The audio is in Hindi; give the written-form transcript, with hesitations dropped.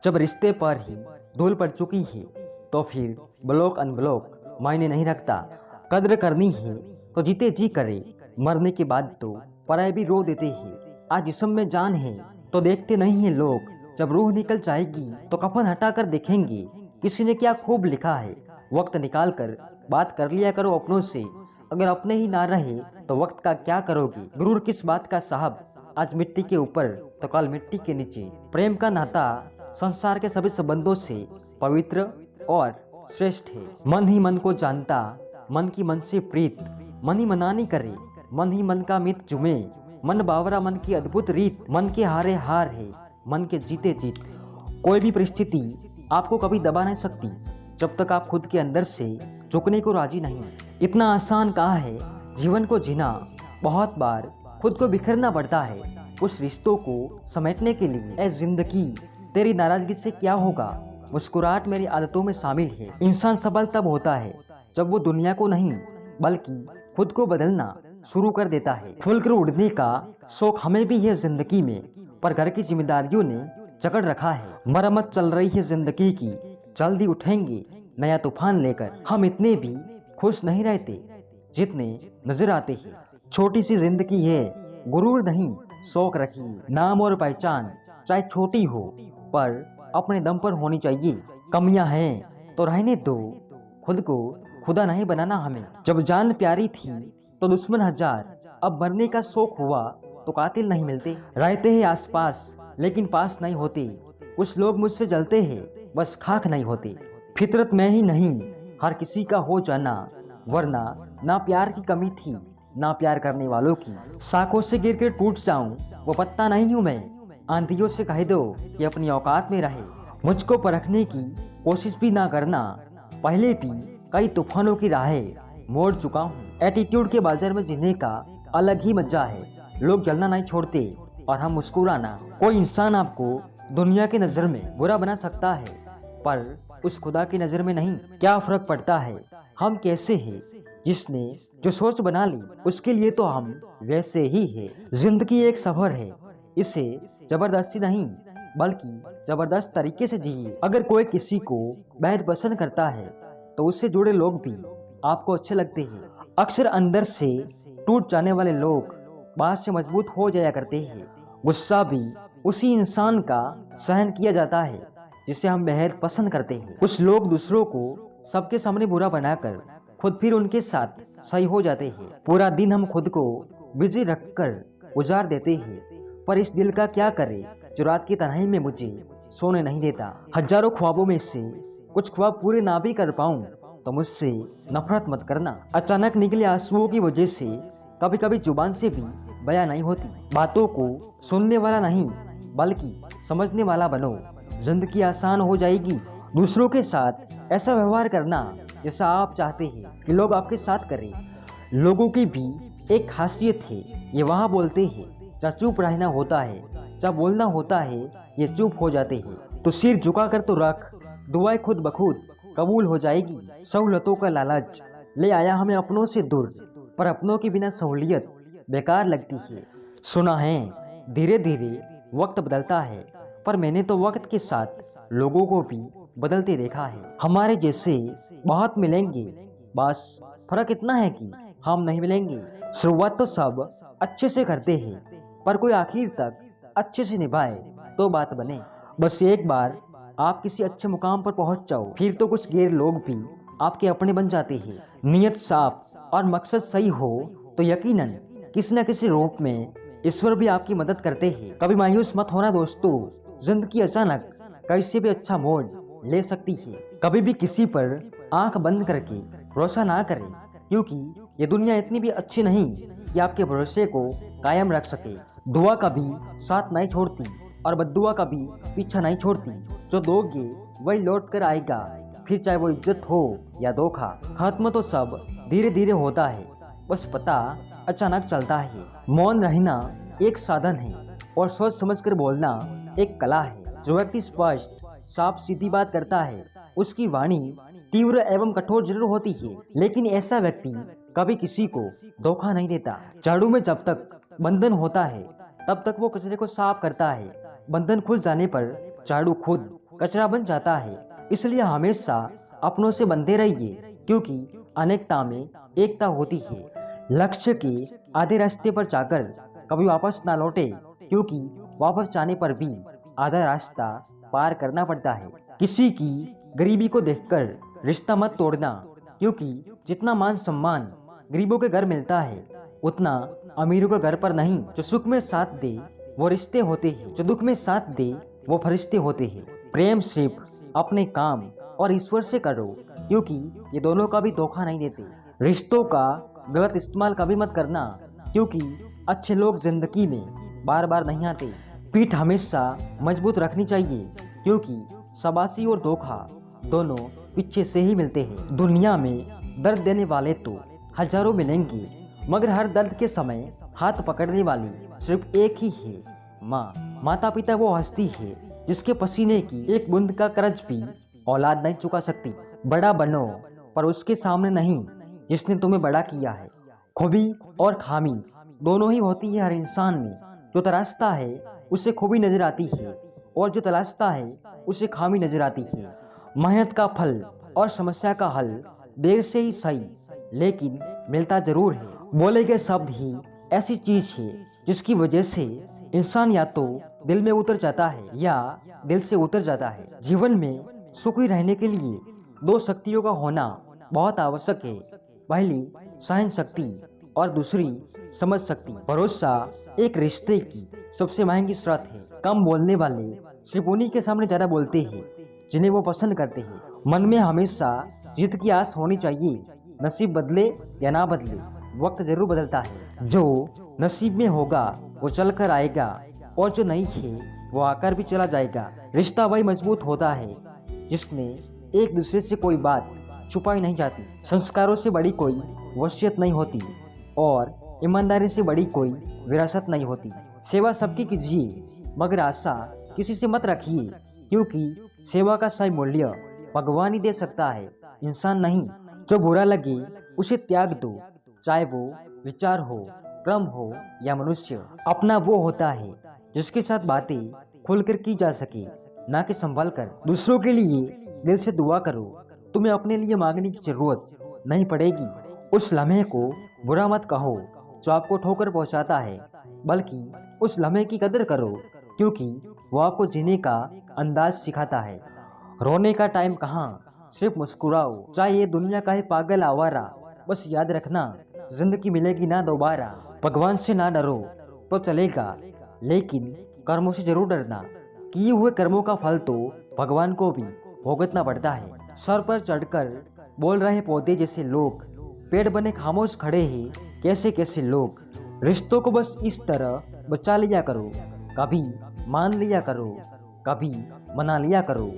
जब रिश्ते पर ही धूल पड़ चुकी है तो फिर ब्लॉक अनब्लॉक मायने नहीं रखता। कद्र करनी है तो जीते जी करे, मरने के बाद तो पराए भी रो देते हैं। आज जिस्म में जान है तो देखते नहीं है लोग, जब रूह निकल जाएगी तो कफन हटाकर देखेंगे किसी ने क्या खूब लिखा है। वक्त निकाल कर बात कर लिया करो अपनों से, अगर अपने ही ना रहे तो वक्त का क्या करोगे। गुरूर किस बात का साहब, आज मिट्टी के ऊपर तो कल मिट्टी के नीचे। प्रेम का नाता संसार के सभी संबंधों से पवित्र और श्रेष्ठ है। मन ही मन को जानता, मन की मन से प्रीत, मन ही मनानी करे, मन ही मन का मित जुमे। मन बावरा मन की अद्भुत रीत, मन के हारे हार है, मन के जीते जीत। कोई भी परिस्थिति आपको कभी दबा नहीं सकती जब तक आप खुद के अंदर से झुकने को राजी नहीं। इतना आसान कहा है जीवन को जीना, बहुत बार खुद को बिखरना पड़ता है उस रिश्तों को समेटने के लिए। ऐ जिंदगी तेरी नाराजगी से क्या होगा, मुस्कुराहट मेरी आदतों में शामिल है। इंसान सबल तब होता है जब वो दुनिया को नहीं बल्कि खुद को बदलना शुरू कर देता है। खुलकर उड़ने का शौक हमें भी है जिंदगी में, पर घर की जिम्मेदारियों ने जकड़ रखा है। मरम्मत चल रही है जिंदगी की, जल्दी उठेंगे नया तूफान लेकर। हम इतने भी खुश नहीं रहते जितने नजर आते हैं। छोटी सी जिंदगी है, गुरूर नहीं शौक रखिए। नाम और पहचान चाहे छोटी हो पर अपने दम पर होनी चाहिए। कमियां हैं तो रहने दो, खुद को खुदा नहीं बनाना हमें। जब जान प्यारी थी तो दुश्मन हजार, अब मरने का शौक हुआ तो कातिल नहीं मिलते। रहते हैं आसपास लेकिन पास नहीं होते, कुछ लोग मुझसे जलते हैं बस खाक नहीं होते। फितरत में ही नहीं हर किसी का हो जाना, वरना ना प्यार की कमी थी ना प्यार करने वालों की। साखों से गिर कर टूट जाऊं वो पत्ता नहीं हूँ मैं, आंधियों से कह दो कि अपनी औकात में रहे। मुझको परखने की कोशिश भी ना करना, पहले भी कई तूफानों की राहें मोड़ चुका हूँ। एटीट्यूड के बाजार में जीने का अलग ही मजा है, लोग जलना नहीं छोड़ते और हम मुस्कुराना। कोई इंसान आपको दुनिया की नजर में बुरा बना सकता है पर उस खुदा की नजर में नहीं। क्या फर्क पड़ता है हम कैसे हैं, जिसने जो सोच बना ली उसके लिए तो हम वैसे ही है। जिंदगी एक सफर है, इसे जबरदस्ती नहीं बल्कि जबरदस्त तरीके से जिए। अगर कोई किसी को बेहद पसंद करता है तो उससे जुड़े लोग भी आपको अच्छे लगते हैं। अक्सर अंदर से टूट जाने वाले लोग बाहर से मजबूत हो जाया करते हैं। गुस्सा भी उसी इंसान का सहन किया जाता है जिसे हम बेहद पसंद करते हैं। कुछ लोग दूसरों को सबके सामने बुरा बनाकर खुद फिर उनके साथ सही हो जाते हैं। पूरा दिन हम खुद को बिजी रखकर गुजार देते हैं, पर इस दिल का क्या करे जो रात की तन्हाई में मुझे सोने नहीं देता। हजारों ख्वाबों में से कुछ ख्वाब पूरे ना भी कर पाऊं तो मुझसे नफरत मत करना। अचानक निकले आंसुओं की वजह से कभी कभी जुबान से भी बयां नहीं होती। बातों को सुनने वाला नहीं बल्कि समझने वाला बनो, जिंदगी आसान हो जाएगी। दूसरों के साथ ऐसा व्यवहार करना जैसा आप चाहते हैं कि लोग आपके साथ करें। लोगों की भी एक खासियत है, ये वहाँ बोलते हैं जहाँ चुप रहना होता है, जब बोलना होता है ये चुप हो जाते हैं। तो सिर झुका कर तो रख, दुआएं खुद बखुद कबूल हो जाएगी। सहूलतों का लालच ले आया हमें अपनों से दूर, पर अपनों के बिना सहूलियत बेकार लगती है। सुना है धीरे धीरे वक्त बदलता है, पर मैंने तो वक्त के साथ लोगों को भी बदलते देखा है। हमारे जैसे बहुत मिलेंगे, बस फर्क इतना है कि हम नहीं मिलेंगे। शुरुआत तो सब अच्छे से करते हैं, पर कोई आखिर तक अच्छे से निभाए तो बात बने। बस एक बार आप किसी अच्छे मुकाम पर पहुंच जाओ, फिर तो कुछ गैर लोग भी आपके अपने बन जाते हैं। नियत साफ और मकसद सही हो तो यकीनन किसी न किसी रूप में ईश्वर भी आपकी मदद करते हैं। कभी मायूस मत होना दोस्तों, जिंदगी अचानक कैसे भी अच्छा मोड़ ले सकती है। कभी भी किसी पर आंख बंद करके भरोसा ना करें, क्योंकि ये दुनिया इतनी भी अच्छी नहीं कि आपके भरोसे को कायम रख सके। दुआ कभी साथ नहीं छोड़ती और बद्दुआ कभी पीछा नहीं छोड़ती। जो दोगे वही लौट कर आएगा, फिर चाहे वो इज्जत हो या धोखा। खत्म तो सब धीरे धीरे होता है, बस पता अचानक चलता है। मौन रहना एक साधन है और सोच समझकर बोलना एक कला है। जो व्यक्ति स्पष्ट साफ सीधी बात करता है उसकी वाणी तीव्र एवं कठोर जरूर होती है, लेकिन ऐसा व्यक्ति कभी किसी को धोखा नहीं देता। झाड़ू में जब तक बंधन होता है तब तक वो कचरे को साफ करता है, बंधन खुल जाने पर झाड़ू खुद कचरा बन जाता है। इसलिए हमेशा अपनों से बंधे रहिए, क्योंकि अनेकता में एकता होती है। लक्ष्य के आधे रास्ते पर जाकर कभी वापस ना लौटे, क्योंकि वापस जाने पर भी आधा रास्ता पार करना पड़ता है। किसी की गरीबी को देखकर रिश्ता मत तोड़ना, क्योंकि जितना मान सम्मान गरीबों के घर मिलता है, उतना अमीरों के घर पर नहीं। जो सुख में साथ दे वो रिश्ते होते हैं, जो दुख में साथ दे वो फरिश्ते होते हैं। प्रेम सिर्फ अपने काम और ईश्वर से करो, क्योंकि ये दोनों का भी धोखा नहीं देते। रिश्तों का गलत इस्तेमाल कभी मत करना, क्योंकि अच्छे लोग जिंदगी में बार बार नहीं आते। पीठ हमेशा मजबूत रखनी चाहिए, क्योंकि शाबाशी और धोखा दोनों पीछे से ही मिलते हैं। दुनिया में दर्द देने वाले तो हजारों मिलेंगे, मगर हर दर्द के समय हाथ पकड़ने वाली सिर्फ एक ही है, माँ। माता पिता वो हस्ती है जिसके पसीने की एक बूंद का कर्ज भी औलाद नहीं चुका सकती। बड़ा बनो पर उसके सामने नहीं जिसने तुम्हें बड़ा किया है। खूबी और खामी दोनों ही होती है हर इंसान में। जो तराशता है उसे खूबी नजर आती है, और जो तलाशता है उसे खामी नजर आती है। मेहनत का फल और समस्या का हल देर से ही सही, लेकिन मिलता जरूर है। बोले गए शब्द ही ऐसी चीज है जिसकी वजह से इंसान या तो दिल में उतर जाता है या दिल से उतर जाता है। जीवन में सुखी रहने के लिए दो शक्तियों का होना बहुत आवश्यक है। पहली सहन शक्ति और दूसरी समझ शक्ति। भरोसा एक रिश्ते की सबसे महंगी शर्त है। कम बोलने वाले सिर्फ उन्हीं के सामने ज्यादा बोलते हैं जिन्हें वो पसंद करते हैं। मन में हमेशा जीत की आस होनी चाहिए। नसीब बदले या ना बदले, वक्त जरूर बदलता है। जो नसीब में होगा वो चल कर आएगा, और जो नहीं है वो आकर भी चला जाएगा। रिश्ता वही मजबूत होता है जिसमें एक दूसरे से कोई बात छुपाई नहीं जाती। संस्कारों से बड़ी कोई वसीयत नहीं होती, और ईमानदारी से बड़ी कोई विरासत नहीं होती। सेवा सबकी कीजिए, मगर आशा किसी से मत रखिए, क्योंकि सेवा का सही मूल्य भगवान ही दे सकता है, इंसान नहीं। जो बुरा लगे उसे त्याग दो, चाहे वो विचार हो, क्रम हो या मनुष्य। अपना वो होता है जिसके साथ बातें खुलकर की जा सके, ना कि संभल कर। दूसरों के लिए दिल से दुआ करो, तुम्हें अपने लिए मांगने की जरूरत नहीं पड़ेगी। उस लम्हे को बुरा मत कहो जो आपको ठोकर पहुंचाता है, बल्कि उस लम्हे की कदर करो, क्योंकि वो आपको जीने का अंदाज सिखाता है। रोने का टाइम कहाँ, सिर्फ मुस्कुराओ, चाहे ये दुनिया का है पागल आवारा। बस याद रखना जिंदगी मिलेगी ना दोबारा। भगवान से ना डरो तो चलेगा, लेकिन कर्मों से जरूर डरना। किए हुए कर्मों का फल तो भगवान को भी भुगतना पड़ता है। सर पर चढ़कर बोल रहे पौधे जैसे लोग, पेड़ बने खामोश खड़े हैं कैसे कैसे लोग। रिश्तों को बस इस तरह बचा लिया करो, कभी मान लिया करो, कभी मना लिया करो।